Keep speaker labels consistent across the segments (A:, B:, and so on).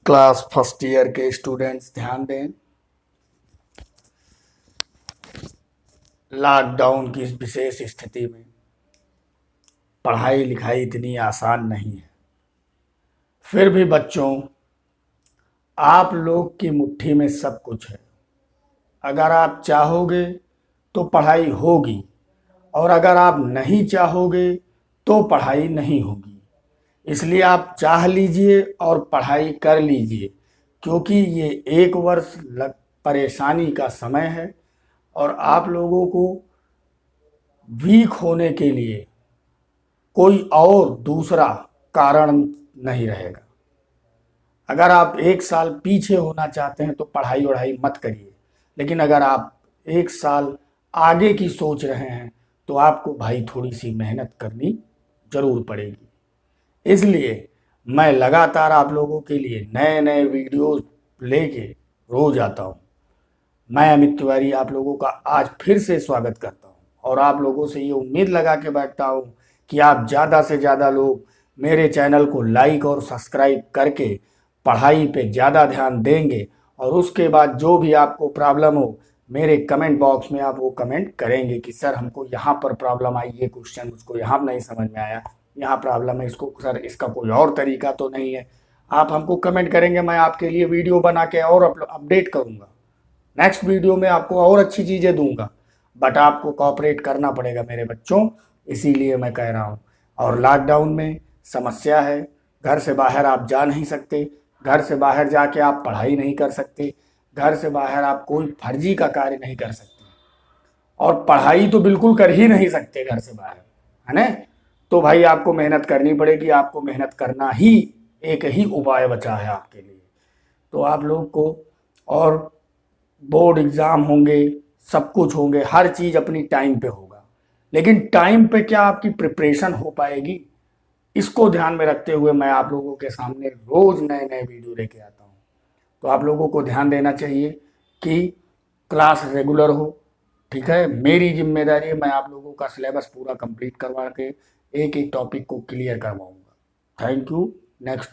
A: Class first year के students ध्यान दें। लॉकडाउन की इस विशेष स्थिति में पढ़ाई लिखाई इतनी आसान नहीं है। फिर भी बच्चों, आप लोग की मुट्ठी में सब कुछ है। अगर आप चाहोगे तो पढ़ाई होगी, और अगर आप नहीं चाहोगे तो पढ़ाई नहीं होगी। इसलिए आप चाह लीजिए और पढ़ाई कर लीजिए, क्योंकि ये एक वर्ष परेशानी का समय है और आप लोगों को वीक होने के लिए कोई और दूसरा कारण नहीं रहेगा। अगर आप एक साल पीछे होना चाहते हैं तो पढ़ाई वढ़ाई मत करिए, लेकिन अगर आप एक साल आगे की सोच रहे हैं तो आपको भाई थोड़ी सी मेहनत करनी ज़रूर पड़ेगी। इसलिए मैं लगातार आप लोगों के लिए नए नए वीडियोस लेके रोज आता हूँ। मैं अमित तिवारी आप लोगों का आज फिर से स्वागत करता हूँ और आप लोगों से ये उम्मीद लगा के बैठता हूँ कि आप ज़्यादा से ज़्यादा लोग मेरे चैनल को लाइक और सब्सक्राइब करके पढ़ाई पे ज़्यादा ध्यान देंगे, और उसके बाद जो भी आपको प्रॉब्लम हो मेरे कमेंट बॉक्स में आप वो कमेंट करेंगे कि सर हमको यहाँ पर प्रॉब्लम आई, ये क्वेश्चन मुझको यहाँ नहीं समझ में आया, यहाँ प्रॉब्लम है, इसको सर इसका कोई और तरीका तो नहीं है। आप हमको कमेंट करेंगे, मैं आपके लिए वीडियो बना के और अपडेट करूँगा। नेक्स्ट वीडियो में आपको और अच्छी चीज़ें दूंगा, बट आपको कोऑपरेट करना पड़ेगा मेरे बच्चों, इसीलिए मैं कह रहा हूँ। और लॉकडाउन में समस्या है, घर से बाहर आप जा नहीं सकते, घर से बाहर जाके आप पढ़ाई नहीं कर सकते, घर से बाहर आप कोई फर्जी का कार्य नहीं कर सकते, और पढ़ाई तो बिल्कुल कर ही नहीं सकते घर से बाहर, है ना। तो भाई आपको मेहनत करनी पड़ेगी, आपको मेहनत करना ही एक ही उपाय बचा है आपके लिए। तो आप लोग को, और बोर्ड एग्ज़ाम होंगे, सब कुछ होंगे, हर चीज़ अपनी टाइम पे होगा, लेकिन टाइम पे क्या आपकी प्रिपरेशन हो पाएगी, इसको ध्यान में रखते हुए मैं आप लोगों के सामने रोज़ नए नए वीडियो लेके आता हूँ। तो आप लोगों को ध्यान देना चाहिए कि क्लास रेगुलर हो, ठीक है। मेरी जिम्मेदारी है, मैं आप लोगों का सिलेबस पूरा कंप्लीट करवा के एक एक टॉपिक को क्लियर करवाऊँगा। Thank you. नेक्स्ट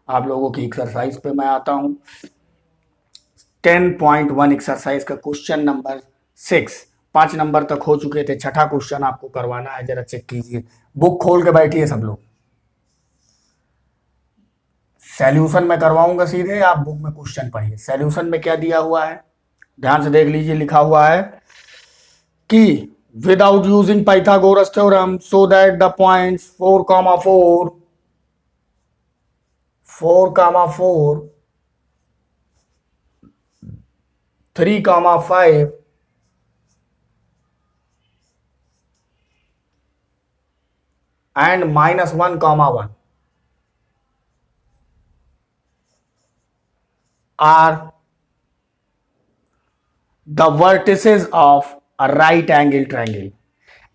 A: आप लोगों की एक्सरसाइज पे मैं आता हूँ। 10.1 एक्सरसाइज का क्वेश्चन नंबर 6, 5 नंबर तक हो चुके थे, छठा क्वेश्चन आपको करवाना है। जरा चेक कीजिए, बुक खोल के बैठिए सब लोग। सॉल्यूशन में करवाऊंगा सीधे, आप बुक में क्वेश्चन पढ़िए। सॉल्यूशन में क्या दिया हुआ है ध्यान से देख लीजिए। लिखा हुआ है कि without using Pythagoras theorem so that the points 4, 3, 5 and -1, 1 are the vertices of a right angle triangle।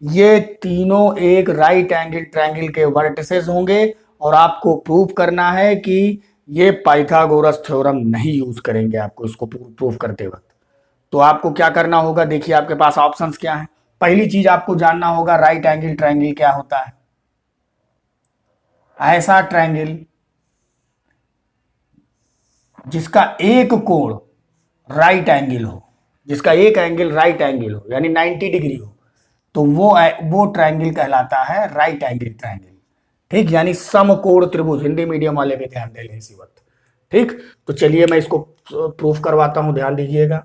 A: ये तीनों एक राइट एंगल ट्रायंगल के वर्टिसेस होंगे, और आपको प्रूव करना है कि ये पाइथागोरस थ्योरम नहीं यूज करेंगे आपको इसको प्रूव करते वक्त। तो आपको क्या करना होगा, देखिए आपके पास ऑप्शंस क्या हैं। पहली चीज आपको जानना होगा राइट एंगल ट्रायंगल क्या होता है। ऐसा ट्रायंगल जिसका एक कोण राइट एंगल हो, जिसका एक एंगल राइट एंगल हो, यानी 90 डिग्री हो, तो वो ट्रायंगल कहलाता है राइट एंगल ट्रायंगल। ठीक, यानी समकोण त्रिभुज। हिंदी मीडियम वाले भी ध्यान दे लें इसी वक्त। ठीक, तो चलिए मैं इसको प्रूफ करवाता हूं, ध्यान दीजिएगा।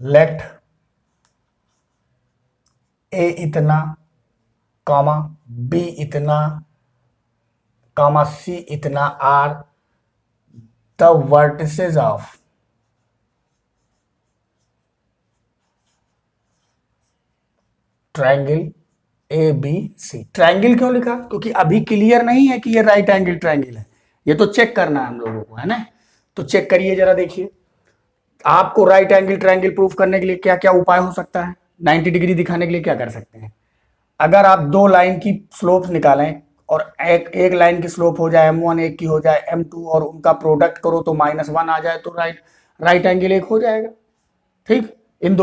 A: लेट ए इतना, कॉमा बी इतना, कॉमा सी इतना are the vertices of triangle A B C. Triangle क्यों लिखा, क्योंकि अभी क्लियर नहीं है कि ये राइट एंगल ट्रायंगल है, ये तो चेक करना है हम लोगों को, है ना। तो चेक करिए जरा, देखिए आपको राइट एंगल ट्रायंगल प्रूफ करने के लिए क्या क्या उपाय हो सकता है। 90 डिग्री दिखाने के लिए क्या कर सकते हैं, अगर आप दो लाइन की स्लोप निकालें और एक लाइन की स्लोप हो जाए m1, एक की हो जाए m2, और उनका प्रोडक्ट करो तो -1 आ जाए, तो राइट एंगल एक हो जाएगा। ठीक,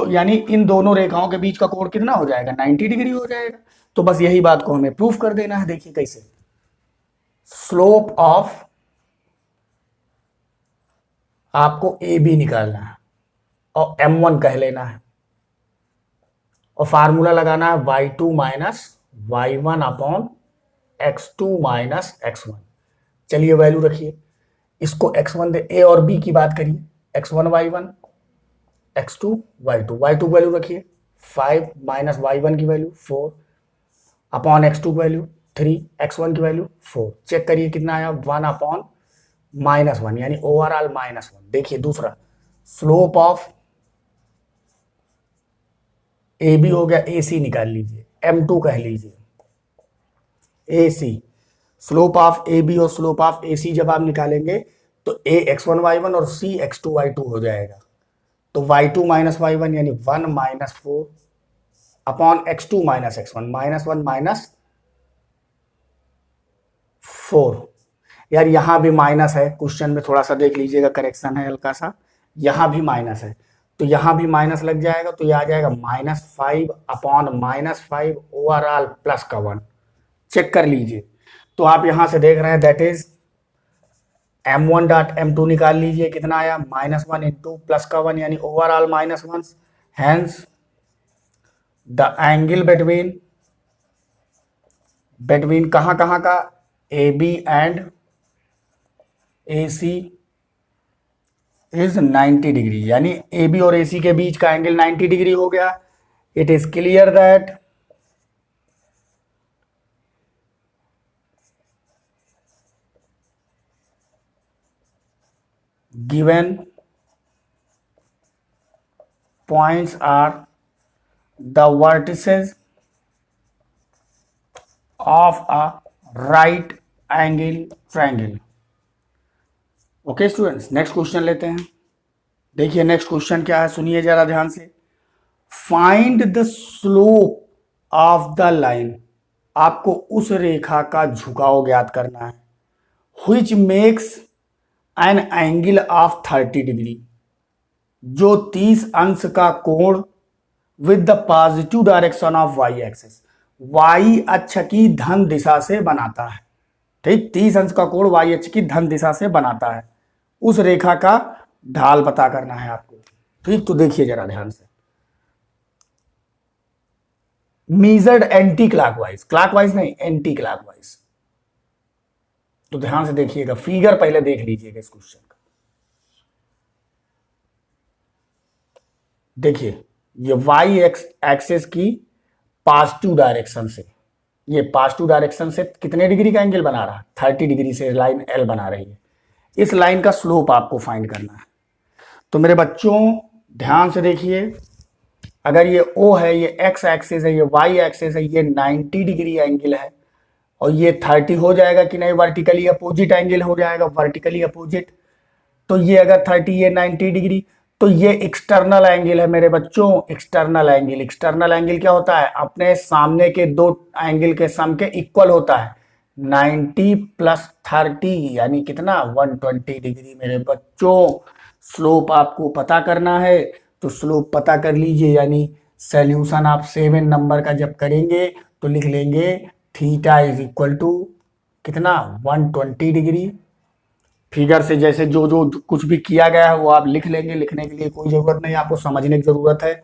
A: यानी इन दोनों रेखाओं के बीच का कोण कितना हो जाएगा, 90 डिग्री हो जाएगा। तो बस यही बात को हमें प्रूफ कर देना है। देखिए कैसे, स्लोप ऑफ आपको ए बी निकालना है और M1 कह लेना है और फार्मूला लगाना है y2 minus y1 upon x2 minus x1। चलिए वैल्यू रखिए, इसको x1 दे, ए और बी की बात करिए, x1 y1 x2 y2, y2 value रखिए 5 माइनस y1 की वैल्यू 4 अपॉन x2 की वैल्यू 3, x1 की वैल्यू 4। चेक करिए कितना आया, 1 अपॉन -1 यानी ओवरऑल -1। देखिए दूसरा, स्लोप ऑफ ए बी हो गया, ए सी निकाल लीजिए, M2 कह लीजिए, ए सी। स्लोप ऑफ ए बी और स्लोप ऑफ ए सी जब आप निकालेंगे तो ए x1 y1 और सी x2 y2 हो जाएगा। तो y2 माइनस y1 यानी 1 minus 4 upon x2 minus x1, -1 minus 4। यार यहां भी माइनस है, क्वेश्चन में थोड़ा सा देख लीजिएगा, करेक्शन है हल्का सा, यहां भी माइनस है तो यहां भी माइनस लग जाएगा, तो यह आ जाएगा -5 अपॉन -5 ओवरऑल प्लस का 1। चेक कर लीजिए, तो आप यहां से देख रहे हैं that is M1 dot M2 निकाल लीजिए, कितना आया -1 इंटू प्लस का 1 यानी overall -1। Hence the angle between कहां का, A B and A C is 90 degree, यानी ए बी और ए सी के बीच का एंगल 90 डिग्री हो गया। It is clear that given points are the vertices of a right angle triangle। Okay students, next question लेते हैं। देखिए नेक्स्ट क्वेश्चन क्या है, सुनिए जरा ध्यान से। Find the slope of the line, आपको उस रेखा का झुकाव ज्ञात करना है, which makes an angle of 30 degree, जो 30 अंश का कोण with the positive direction of Y axis, Y अक्ष की धन दिशा से बनाता है। ठीक, 30 अंश का कोण वाई अक्ष की धन दिशा से बनाता है, उस रेखा का ढाल पता करना है आपको। ठीक, तो देखिए जरा ध्यान से, मीजर्ड एंटी क्लॉकवाइज, क्लॉकवाइज नहीं एंटी क्लॉकवाइज। तो ध्यान से देखिएगा, फिगर पहले देख लीजिएगा इस क्वेश्चन का। देखिए ये वाई एक्सिस की पॉजिटिव डायरेक्शन से, ये पॉजिटिव डायरेक्शन से कितने डिग्री का एंगल बना रहा है, 30 डिग्री से लाइन एल बना रही है। इस लाइन का स्लोप आपको फाइंड करना है। तो मेरे बच्चों ध्यान से देखिए, अगर ये O है, ये एक्स एक्सिस है, ये वाई एक्सिस है, ये 90 डिग्री एंगल है और ये 30 हो जाएगा कि नहीं, वर्टिकली अपोजिट एंगल हो जाएगा, वर्टिकली अपोजिट। तो ये अगर 30 ये 90 डिग्री, तो ये एक्सटर्नल एंगल है मेरे बच्चों, एक्सटर्नल एंगल। एक्सटर्नल एंगल क्या होता है, अपने सामने के दो एंगल के सम के इक्वल होता है। 90 प्लस 30 यानी कितना, 120 डिग्री मेरे बच्चों। स्लोप आपको पता करना है, तो स्लोप पता कर लीजिए, यानी सॉल्यूशन आप 7 नंबर का जब करेंगे तो लिख लेंगे थीटा इज इक्वल टू कितना, 120 डिग्री। फिगर से जैसे जो जो कुछ भी किया गया है वो आप लिख लेंगे, लिखने के लिए कोई ज़रूरत नहीं, आपको समझने की ज़रूरत है,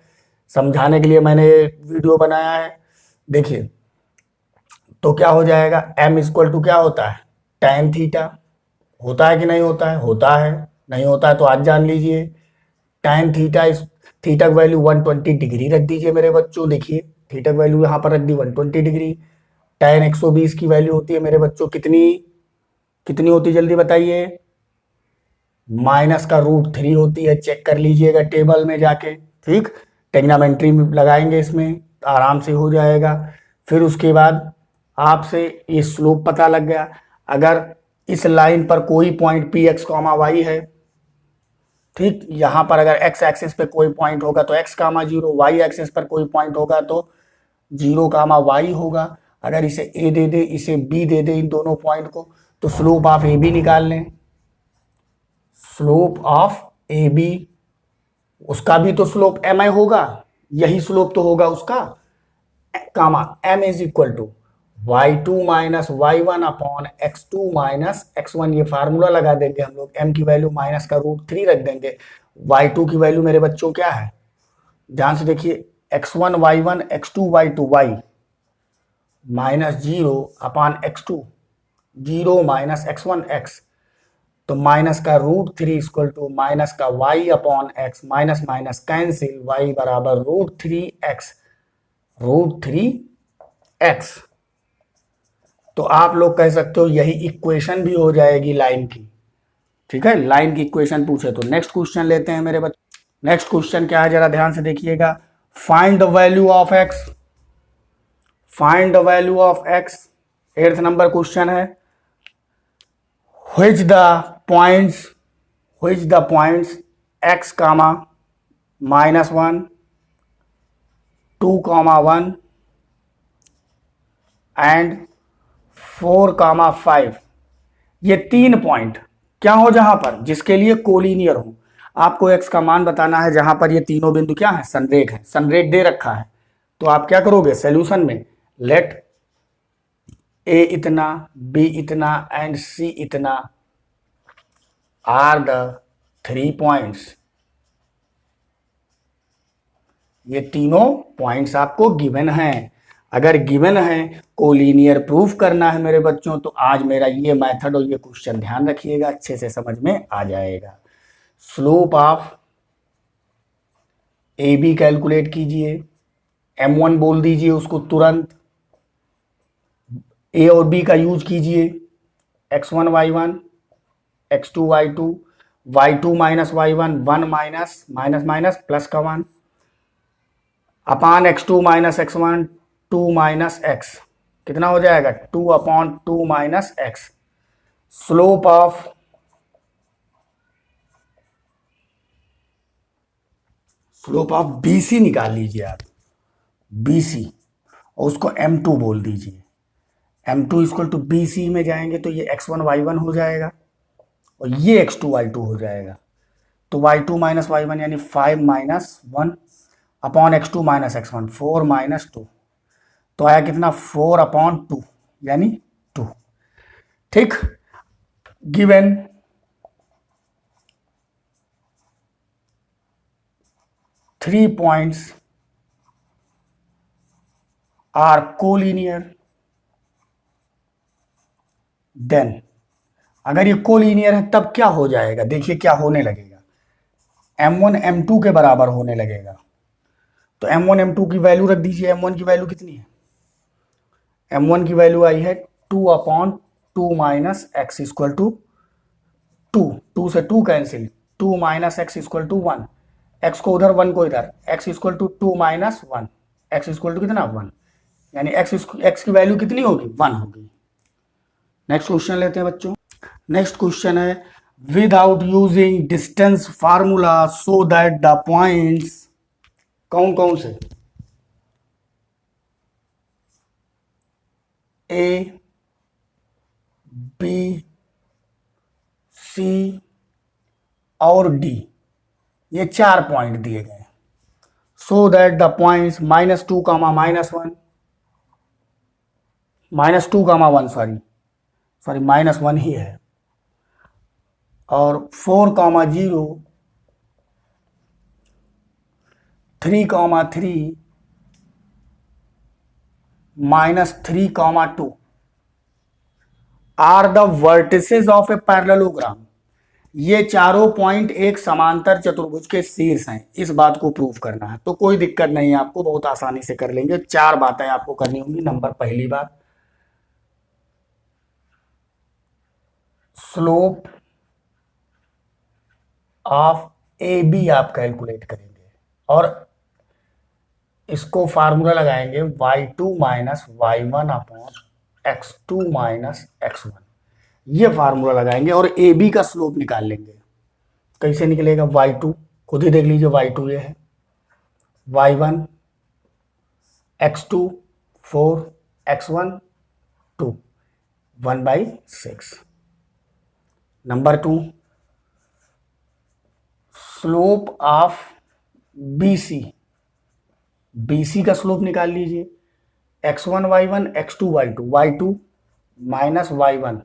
A: समझाने के लिए मैंने वीडियो बनाया है। देखिए तो क्या हो जाएगा, m इक्वल टू क्या होता है, tan थीटा। होता है कि नहीं होता है, होता है, नहीं होता है तो आज जान लीजिए। tan थीटा, इस थीटा की वैल्यू 120 डिग्री रख दीजिए मेरे बच्चों। देखिए थीटा की वैल्यू यहाँ पर रख दी 120 डिग्री। tan 120 की वैल्यू होती है मेरे बच्चों कितनी, कितनी होती है जल्दी बताइए, -√3 होती है। चेक कर लीजिएगा टेबल में जाके, ठीक, टेग्नामेंट्री लगाएंगे इसमें आराम से हो जाएगा। फिर उसके बाद आपसे ये स्लोप पता लग गया। अगर इस लाइन पर कोई point P X comma Y है, ठीक, यहां पर अगर एक्स एक्सिस पे कोई पॉइंट होगा तो x कामा 0, वाई एक्सिस पर कोई पॉइंट होगा तो 0 कामा वाई होगा। अगर इसे a दे दे, इसे b दे दे, इन दोनों पॉइंट को, तो स्लोप ऑफ ए बी निकाल लें। स्लोप ऑफ ए बी, उसका भी तो स्लोप mi होगा, यही स्लोप तो होगा उसका, comma m is equal to y2 minus y1 upon x2 minus x1, ये फार्मूला लगा देंगे हम लोग। m की वैल्यू माइनस का √3 रख देंगे। y2 की वैल्यू मेरे बच्चों क्या है, ध्यान से देखिए, x1 y1 x2 y2, y minus 0 upon x2, 0 minus x1 x, तो माइनस का √3 इक्वल टू माइनस का y upon x, minus minus cancel, y बराबर √3x, √3x। तो आप लोग कह सकते हो यही इक्वेशन भी हो जाएगी लाइन की। ठीक है, लाइन की इक्वेशन पूछे तो नेक्स्ट क्वेश्चन लेते हैं मेरे बच्चे। नेक्स्ट क्वेश्चन क्या है, जरा ध्यान से देखिएगा। Find the value of x, find the value of x, 8th number question है। Which the points, which the points x comma -1, 2,1 and 4,5, ये 3 पॉइंट क्या हो, जहां पर जिसके लिए कोलिनियर हो। आपको x का मान बताना है जहां पर ये तीनों बिंदु क्या है, संरेख है, संरेख दे रखा है। तो आप क्या करोगे सॉल्यूशन में, लेट a इतना, b इतना एंड c इतना आर द 3 पॉइंट्स। ये तीनों पॉइंट्स आपको गिवन हैं। अगर गिवन है, कोलिनियर प्रूफ करना है मेरे बच्चों, तो आज मेरा ये मेथड और ये क्वेश्चन ध्यान रखिएगा, अच्छे से समझ में आ जाएगा। Slope of A B calculate कीजिए, m1 बोल दीजिए उसको तुरंत, ए और बी का यूज कीजिए, x1 y1 x2 y2, y2 minus y1, 1 minus minus minus plus का 1 अपान x2 minus x1, 2 minus x, कितना हो जाएगा 2 upon 2 minus x। Slope of BC निकाल लीजिए आप, BC, और उसको m2 बोल दीजिए। m2 इक्वल टू BC में जाएंगे तो ये x1 y1 हो जाएगा और ये x2 y2 हो जाएगा। तो y2 माइनस y1 यानी 5 minus 1 upon x2 minus x1, 4 minus 2, तो आया कितना 4 अपॉन 2 यानी 2। ठीक, given three points are collinear, then अगर ये कोलिनियर है तब क्या हो जाएगा, देखिए क्या होने लगेगा, m1 m2 के बराबर होने लगेगा। तो m1 m2 की वैल्यू रख दीजिए, m1 की वैल्यू कितनी है, m1 की वैल्यू आई है 2 upon 2 minus X equal to 2, 2 से 2 cancel, 2 minus X equal to 1, X को उधर 1 को इधर, X equal to 2 minus 1, X equal to कितना 1, यानी एक्स की वैल्यू कितनी होगी 1 होगी। नेक्स्ट क्वेश्चन लेते हैं बच्चों। नेक्स्ट क्वेश्चन है, without using distance formula so that the points, कौन कौन से, ए बी सी और डी, ये 4 पॉइंट दिए गए। So that the points -2 comma -1, -2 comma 1, sorry -1 ही है, और 4 comma 0, 3 comma 3, -3 comma 2 are the vertices of a parallelogram. ये चारों पॉइंट एक समांतर चतुर्भुज के शीर्ष हैं, इस बात को प्रूव करना है। तो कोई दिक्कत नहीं है, आपको बहुत आसानी से कर लेंगे। 4 बातें आपको करनी होंगी। नंबर पहली बात, स्लोप ऑफ ए बी आप कैलकुलेट करेंगे और इसको फार्मूला लगाएंगे y2 minus y1 upon x2 minus x1, ये फार्मूला लगाएंगे और ए बी का स्लोप निकाल लेंगे। कैसे निकलेगा, y2 खुद ही देख लीजिए, y2 ये है, y1 x2 4, x1 2, 1/6। Number 2, slope of BC, BC का स्लोप निकाल लीजिए, x1 y1 x2 y2 y2 minus y1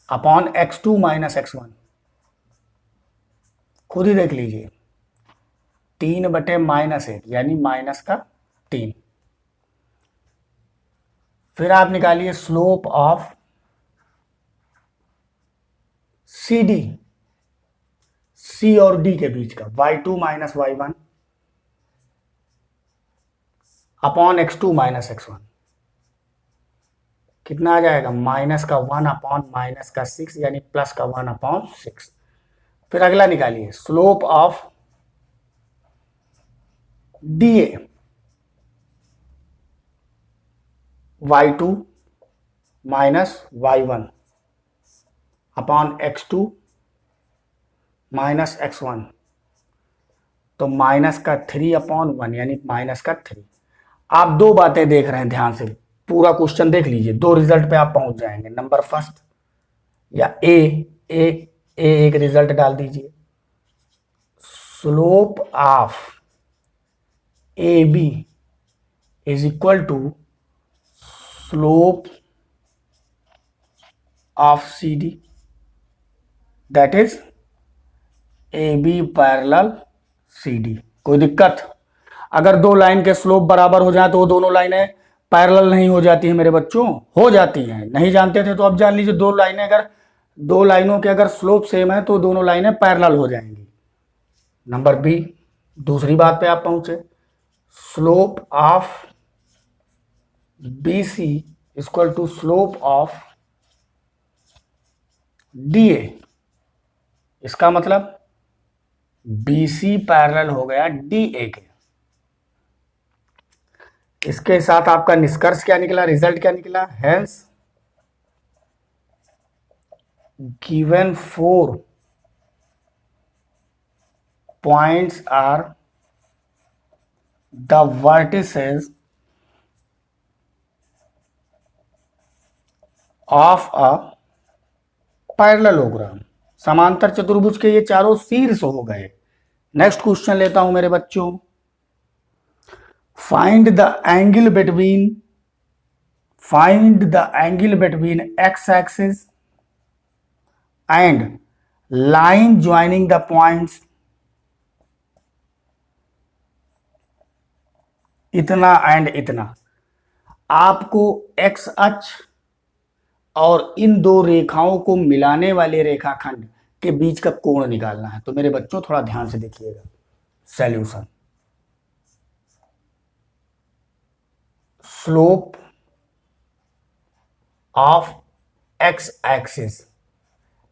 A: upon x2 minus x1, खुद ही देख लीजिए, 3/-1 यानी माइनस का 3। फिर आप निकालिए स्लोप ऑफ सी डी, सी और डी के बीच का, y2 minus y1 upon x2 minus x1, कितना आ जाएगा, माइनस का 1 अपॉन माइनस का 6 यानी प्लस का 1 अपॉन 6। फिर अगला निकालिए slope of D A, y2 minus y1 upon x2 minus x1, तो माइनस का 3 अपॉन 1 यानी माइनस का 3। आप दो बातें देख रहे हैं, ध्यान से पूरा क्वेश्चन देख लीजिए, दो रिजल्ट पे आप पहुंच जाएंगे। नंबर फर्स्ट या ए एक रिजल्ट डाल दीजिए, slope of A B is equal to slope of C D, that is A B parallel C D. कोई दिक्कत? अगर दो लाइन के स्लोप बराबर हो जाए तो वो दोनों लाइनें पैरेलल नहीं हो जाती है मेरे बच्चों? हो जाती हैं। नहीं जानते थे तो अब जान लीजिए, दो लाइनों के अगर स्लोप सेम है तो दोनों लाइनें पैरेलल हो जाएंगी। नंबर बी, दूसरी बात पे आप पहुंचे, slope of B C equal to slope of D A. इसका मतलब बी सी पैरेलल हो गया डी ए के। इसके साथ आपका निष्कर्ष क्या निकला, रिजल्ट क्या निकला, hence given 4 points are the vertices of a parallelogram। समांतर चतुर्भुज के ये चारों शीर्ष हो गए। नेक्स्ट क्वेश्चन लेता हूं मेरे बच्चों, find the angle between x axis and line joining the points इतना एंड इतना। आपको एक्स अक्ष और इन दो रेखाओं को मिलाने वाले रेखाखंड के बीच का कोण निकालना है। तो मेरे बच्चों थोड़ा ध्यान से देखिएगा solution. Slope of x axis,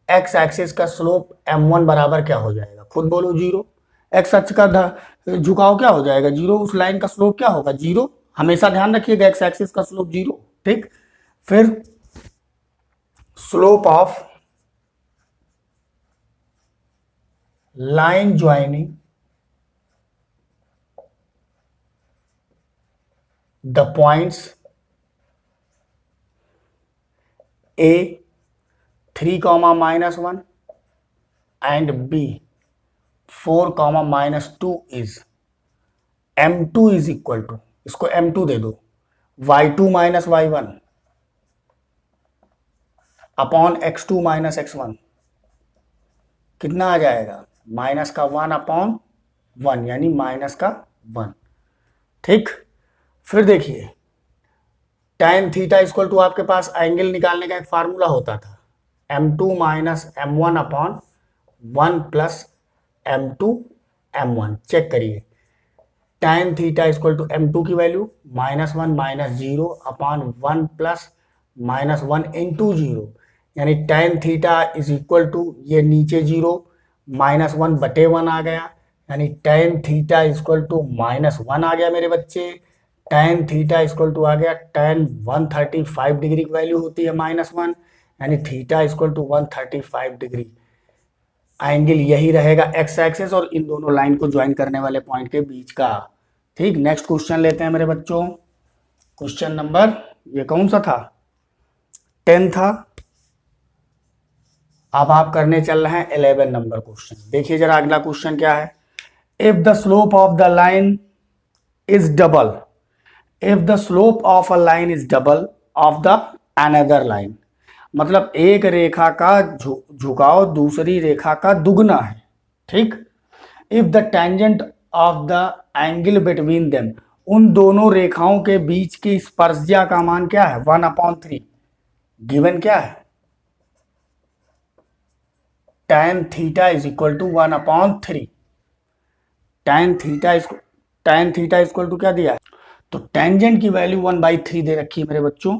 A: x axis का स्लोप m1 बराबर क्या हो जाएगा, खुद बोलो 0। एक्स अक्ष का झुकाव क्या हो जाएगा, 0। उस लाइन का स्लोप क्या होगा, 0। हमेशा ध्यान रखिएगा एक्स एक्सिस का स्लोप 0, ठीक। फिर slope of line joining the points A 3, -1 and B 4, -2 is m2 is equal to, इसको m2 दे दो, y2 minus y1 upon x2 minus x1, कितना आ जाएगा, माइनस का 1 अपॉन 1 यानी माइनस का 1, ठीक। फिर देखिए tan थीटा इक्वल टू, आपके पास एंगल निकालने का एक फार्मूला होता था, m2 minus m1 upon 1 plus m2 m1। Check करिए, tan theta equal to m2 की value -1 minus 0 upon 1 plus -1 into 0, यानी tan theta is equal to, ये नीचे 0 -1/1 आ गया, यानी tan थीटा इक्वल टू -1 आ गया मेरे बच्चे। tan थीटा इक्वल टू आ गया tan 135 डिग्री की वैल्यू होती है -1, यानी theta equal to 135 degree. Angle यही रहेगा एक्स एक्सिस और इन दोनों लाइन को ज्वाइन करने वाले पॉइंट के बीच का, ठीक। नेक्स्ट क्वेश्चन लेते हैं मेरे बच्चों, क्वेश्चन नंबर, ये कौन सा था, 10 था। अब आप करने चल रहे हैं 11 नंबर क्वेश्चन। देखिए जरा अगला क्वेश्चन क्या है, if the slope of the line is double if the slope of a line is double of the another line, मतलब एक रेखा का झुकाव दूसरी रेखा का दुगना है, ठीक। If the tangent of the angle between them, उन दोनों रेखाओं के बीच की स्पर्शज्या का मान क्या है, 1/3। गिवन क्या है, tan theta is equal to 1/3। tan theta equal to क्या दिया है, तो टेंजेंट की वैल्यू 1/3 दे रखी है मेरे बच्चों।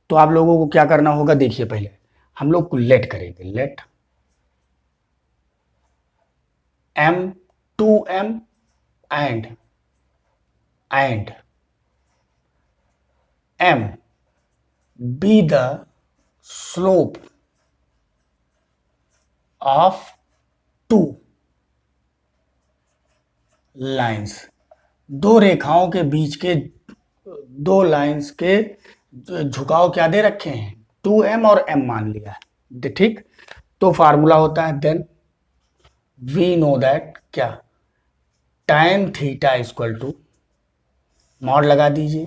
A: तो आप लोगों को क्या करना होगा, देखिए पहले हम लोग को लेट करेंगे, let m2m and m be the slope of two lines, दो रेखाओं के बीच के दो लाइंस के झुकाव क्या दे रखे हैं, 2m और m मान लिया है, ठीक। तो फार्मूला होता है देन वी नो दैट क्या, tan theta equal to mod लगा दीजिए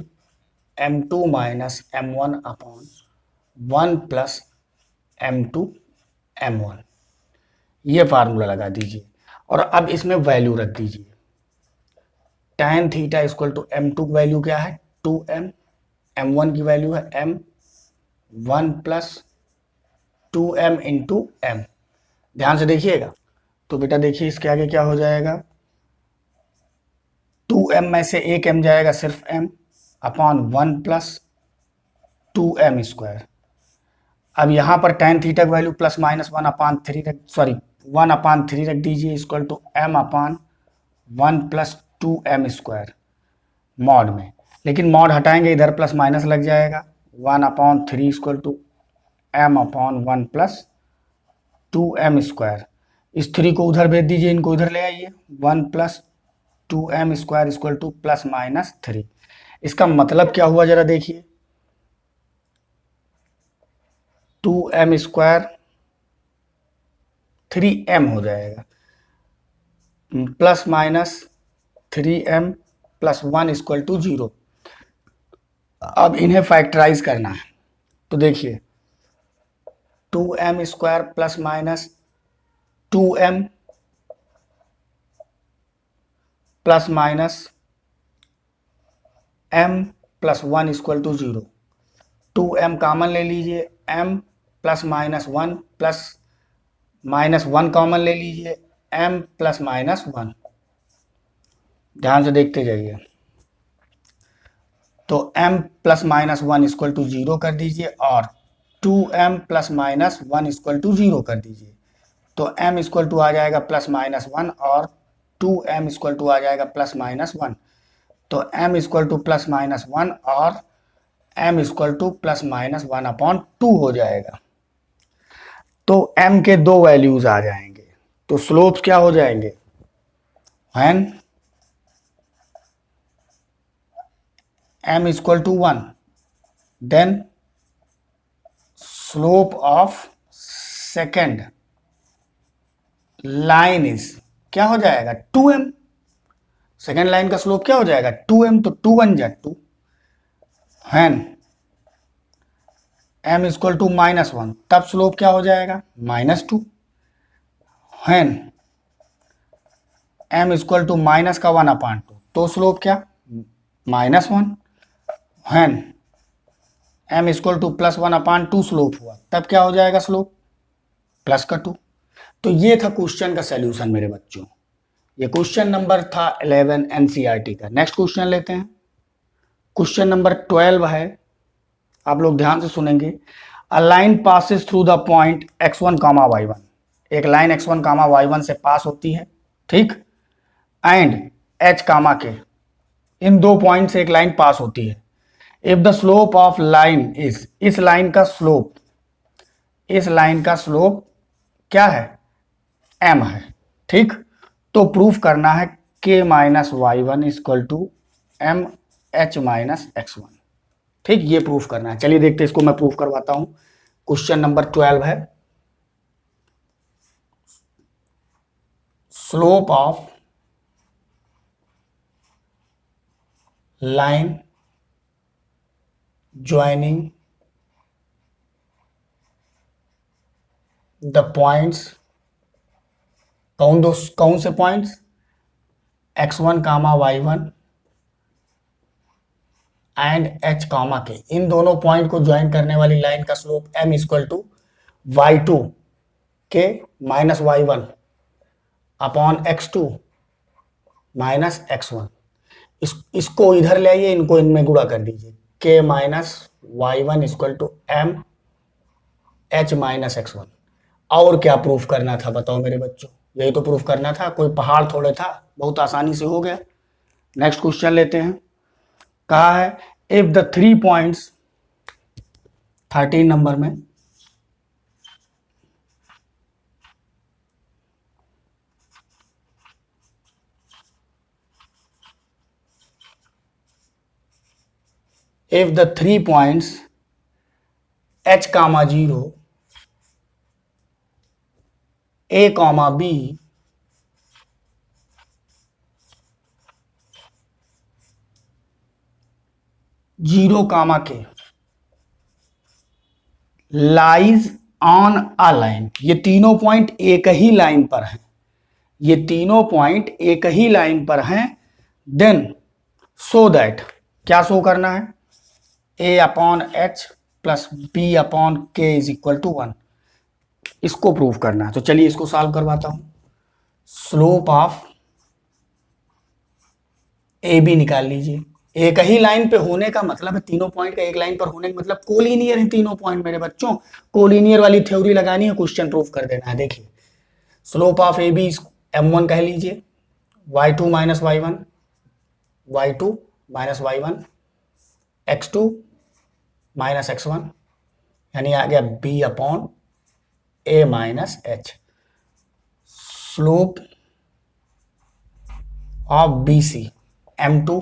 A: m2 minus m1 upon 1 plus m2 m1, ये फार्मूला लगा दीजिए और अब इसमें वैल्यू रख दीजिए। tan theta equal to m2 की वैल्यू क्या है 2m, m1 की वैल्यू है m1 plus 2m into m। ध्यान से देखिएगा, तो बेटा देखिए इसके आगे क्या हो जाएगा, 2m में से एक m जाएगा सिर्फ m upon 1 plus 2m square. अब यहां पर tan थीटा की वैल्यू प्लस माइनस 1/3 रख दीजिए equal to m upon 1 plus 2m square mod में, लेकिन मॉड हटाएंगे इधर प्लस माइनस लग जाएगा, 1/3 equal to m upon 1 plus 2m square. इस 3 को उधर भेज दीजिए, इनको इधर ले आइए, 1 plus 2m square equal to plus minus 3। इसका मतलब क्या हुआ जरा देखिए, 2m स्क्वायर 3m हो जाएगा plus minus 3m plus 1 equal to 0। अब इन्हें फैक्टराइज करना है, तो देखिए 2m square plus minus 2m plus minus m plus 1 equal to 0। 2m common ले लीजिए, m plus minus 1 plus minus 1 common ले लीजिए, m प्लस माइनस 1। ध्यान से देखते जाइए, तो m plus minus 1 equal to 0 कर दीजिए और 2m plus minus 1 equal to 0 कर दीजिए, तो m इक्वल टू आ जाएगा प्लस माइनस 1 और 2m इक्वल टू आ जाएगा प्लस माइनस 1। तो m equal to plus minus 1 और m equal to plus minus 1/2 हो जाएगा। तो m के दो वैल्यूज आ जाएंगे, तो स्लोप्स क्या हो जाएंगे, when m equal to 1 then slope of second line is क्या हो जाएगा 2m। सेकेंड लाइन का स्लोप क्या हो जाएगा 2m, तो 2 1 जा 2। When m equal to minus 1 तब स्लोप क्या हो जाएगा -2। When m equal to minus का 1/2 तो स्लोप क्या -1। When m equal to plus 1/2 slope हुआ तब क्या हो जाएगा स्लोप प्लस का 2। तो ये था क्वेश्चन का सैल्यूशन मेरे बच्चों, ये क्वेश्चन नंबर था 11 एनसीईआरटी का। नेक्स्ट क्वेश्चन लेते हैं, क्वेश्चन नंबर 12 है, आप लोग ध्यान से सुनेंगे। A line passes through the point x1 comma y1, एक लाइन x1 कामा y1 से पास होती है, ठीक, एंड h कामा के, इन दो पॉइंट से एक लाइन पास होती है। If the slope of line is, इस लाइन का स्लोप, इस लाइन का स्लोप क्या है m है, ठीक। तो प्रूफ करना है k minus y1 equal to m h minus x1, ठीक, ये प्रूफ करना है। चलिए देखते हैं, इसको मैं प्रूफ करवाता हूं। क्वेश्चन नंबर 12 है, slope of line joining the points, कौन से points, x1 comma y1 and h comma k, इन दोनों पॉइंट को ज्वाइन करने वाली लाइन का slope m equal to y2 के minus y1 upon x2 minus x1। इसको इधर ले आइए, इनको इनमें गुणा कर दीजिए, k minus y1 equal to m h minus x1। और क्या प्रूफ करना था बताओ मेरे बच्चों, यही तो प्रूफ करना था, कोई पहाड़ थोड़े था, बहुत आसानी से हो गया। नेक्स्ट क्वेश्चन लेते हैं। कहा है इफ द 3 पॉइंट्स, 13 नंबर में, if the 3 points h comma 0, a comma b, zero comma k lies on a line, ये तीनों पॉइंट एक ही लाइन पर हैं, ये तीनों पॉइंट एक ही लाइन पर हैं, देन सो दैट, क्या शो करना है, a upon H plus B upon K is equal to 1, इसको प्रूव करना है। तो चलिए इसको सॉल्व करवाता हूं। स्लोप ऑफ ए बी निकाल लीजिए। एक ही लाइन पे होने का मतलब है, तीनों पॉइंट का एक लाइन पर होने का मतलब कोलिनियर है तीनों पॉइंट मेरे बच्चों। कोलिनियर वाली थ्योरी लगानी है, क्वेश्चन प्रूफ कर देना है। देखिए slope of A B m1 कह लीजिए, y2 minus y1, y2 minus y1, x2 minus x1, यानी आ गया b upon a minus h। Slope of B C m2,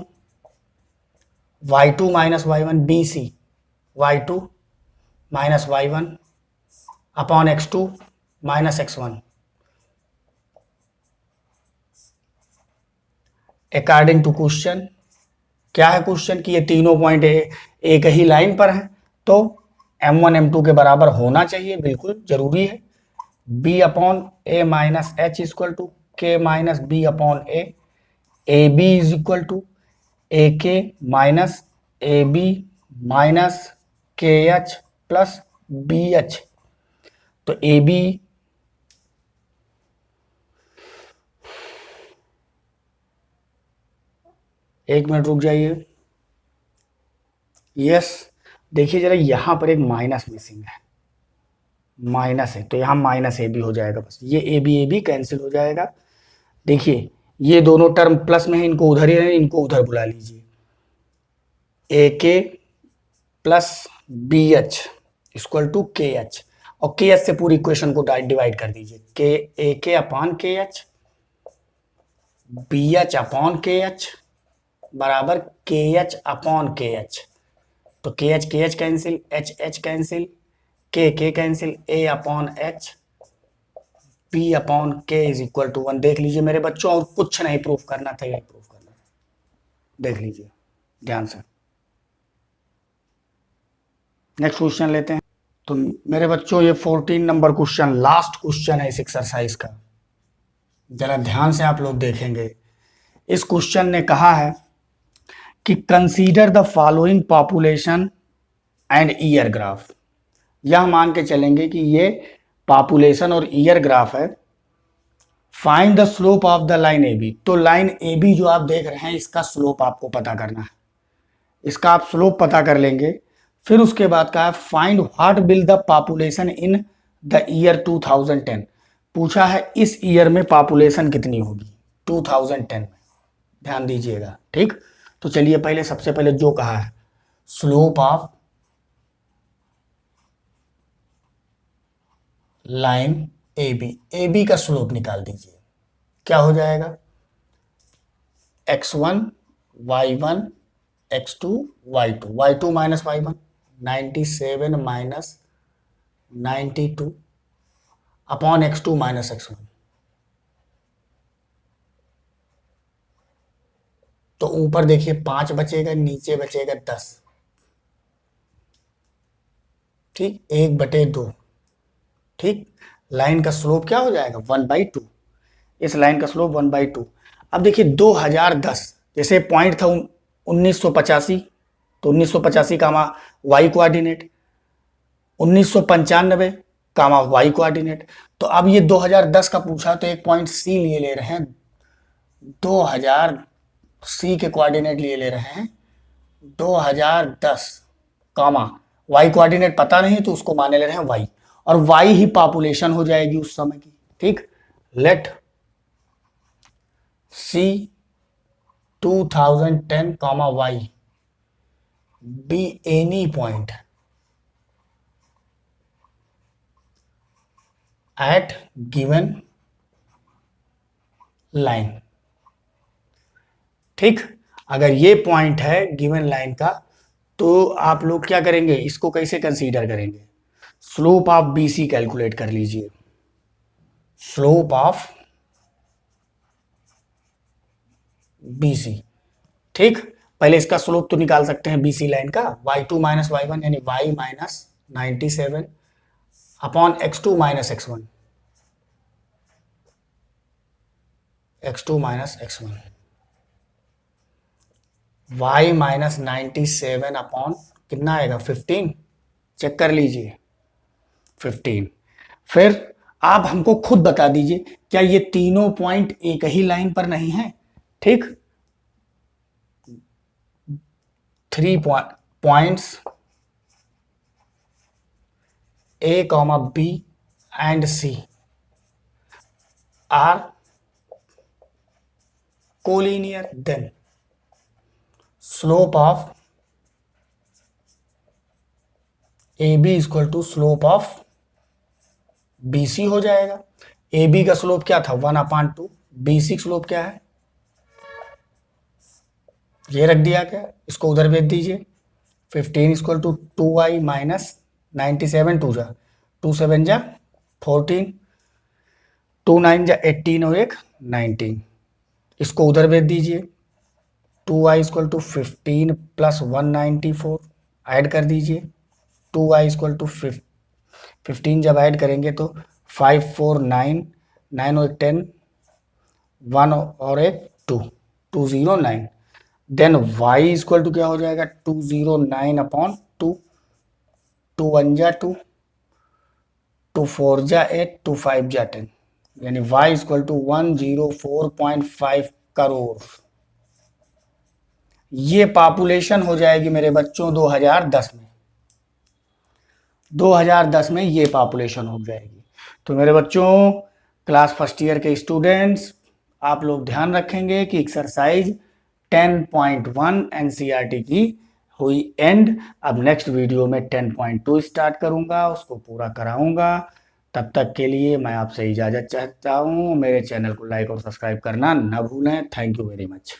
A: y2 minus y1, B C y2 minus y1 upon x2 minus x1। According to question, क्या है question कि ये तीनों point एक ही line पर हैं, तो m1 m2 के बराबर होना चाहिए, बिल्कुल जरूरी है। b upon a minus h equal to k minus b upon a B is equal to a k minus a b minus k h plus B h. तो ए बी एक minute रुक जाइए, यस देखिए जरा, यहां पर एक minus missing है, माइनस है, तो यहां माइनस ए बी हो जाएगा, बस ये ए बी कैंसिल हो जाएगा। देखिए ये दोनों टर्म प्लस में है, इनको उधर ही रहे, इनको उधर बुला लीजिए, A K plus B H equal to K H, और के एच से पूरी इक्वेशन को डिवाइड कर दीजिए, के ए के अपॉन के एच, बी एच अपॉन के एच बराबर के एच अपॉन के एच। तो के एच कैंसिल, एच कैंसिल, के cancel, A upon H, B upon K is equal to 1। देख लीजिए मेरे बच्चों, और कुछ नहीं प्रूफ करना था, यही प्रूफ करना था, देख लीजिए ध्यान से। नेक्स्ट क्वेश्चन लेते हैं। तो मेरे बच्चों ये 14 नंबर क्वेश्चन लास्ट क्वेश्चन है इस एक्सरसाइज का, जरा ध्यान से आप लोग देखेंगे। इस क्वेश्चन ने कहा है कि consider the following population and year graph. यह मान के चलेंगे कि ये पॉपुलेशन और ईयर ग्राफ है। Find the slope of the line A B. तो लाइन ए बी जो आप देख रहे हैं, इसका स्लोप आपको पता करना है, इसका आप स्लोप पता कर लेंगे। फिर उसके बाद कहा find what will the population in the year 2010। पूछा है इस ईयर में पॉपुलेशन कितनी होगी 2010 में, ध्यान दीजिएगा, ठीक। तो चलिए पहले सबसे पहले जो कहा है slope of line A B का स्लोप निकाल दीजिए, क्या हो जाएगा, x1 y1 x2 y2 minus y1 97 minus 92 upon x2 minus x1। तो ऊपर देखिए 5 बचेगा, नीचे बचेगा 10, ठीक, 1/2। ठीक, लाइन का स्लोप क्या हो जाएगा 1/2। इस लाइन का स्लोप 1/2। अब देखिए 2010 जैसे पॉइंट था 1985, तो 1985 का Y coordinate, 1995 comma y coordinate. तो अब ये 2010 का पूछा तो एक पॉइंट सी लिए ले रहे हैं, 2000 सी के कोऑर्डिनेट लिए ले रहे हैं 2010 कामा वाई कोऑर्डिनेट पता नहीं तो उसको माने ले रहे हैं वाई, और वाई ही पॉपुलेशन हो जाएगी उस समय की। ठीक, let C 2010 comma Y B any point at given line. ठीक, अगर ये पॉइंट है गिवन लाइन का तो आप लोग क्या करेंगे, इसको कैसे कंसीडर करेंगे, स्लोप ऑफ बीसी कैलकुलेट कर लीजिए। स्लोप ऑफ बीसी, ठीक, पहले इसका स्लोप तो निकाल सकते हैं बीसी लाइन का, y2 माइनस y1 यानी y minus 97 upon x2 minus x1, x2 minus x1, y minus 97 upon कितना आएगा 15, चेक कर लीजिए 15। फिर आप हमको खुद बता दीजिए क्या ये तीनों पॉइंट एक ही लाइन पर नहीं है। ठीक, 3 points A, B and C are collinear, then slope of AB is equal to slope of BC हो जाएगा। AB का स्लोप क्या था 1/2, BC स्लोप क्या है ये रख दिया, क्या इसको उधर भेज दीजिए। 15 इक्वल टू 2y माइनस 97, 2 7 जा 14, 2 9 जा 18 और 1 19, इसको उधर भेज दीजिए। 2y equal to 15 plus 194 add कर दीजिए। 2y इक्वल टू 15 जब ऐड करेंगे तो 5 4 9 9 और 10 1 और 1 2 209, देन y इक्वल टू क्या हो जाएगा 209 अपॉन 2, 2 1 जा 2, 2 4 जा 8, 2 5 जा 10, यानी y इक्वल टू 104.5 करोड़। ये पॉपुलेशन हो जाएगी मेरे बच्चों 2010 में, 2010 में ये पॉपुलेशन हो जाएगी। तो मेरे बच्चों क्लास फर्स्ट ईयर के स्टूडेंट्स, आप लोग ध्यान रखेंगे कि एक्सरसाइज 10.1 एनसीईआरटी की हुई एंड। अब नेक्स्ट वीडियो में 10.2 स्टार्ट करूंगा, उसको पूरा कराऊंगा। तब तक के लिए मैं आपसे इजाज़त चाहता हूं। मेरे चैनल को लाइक और सब्सक्राइब करना न भूलें। Thank you very much.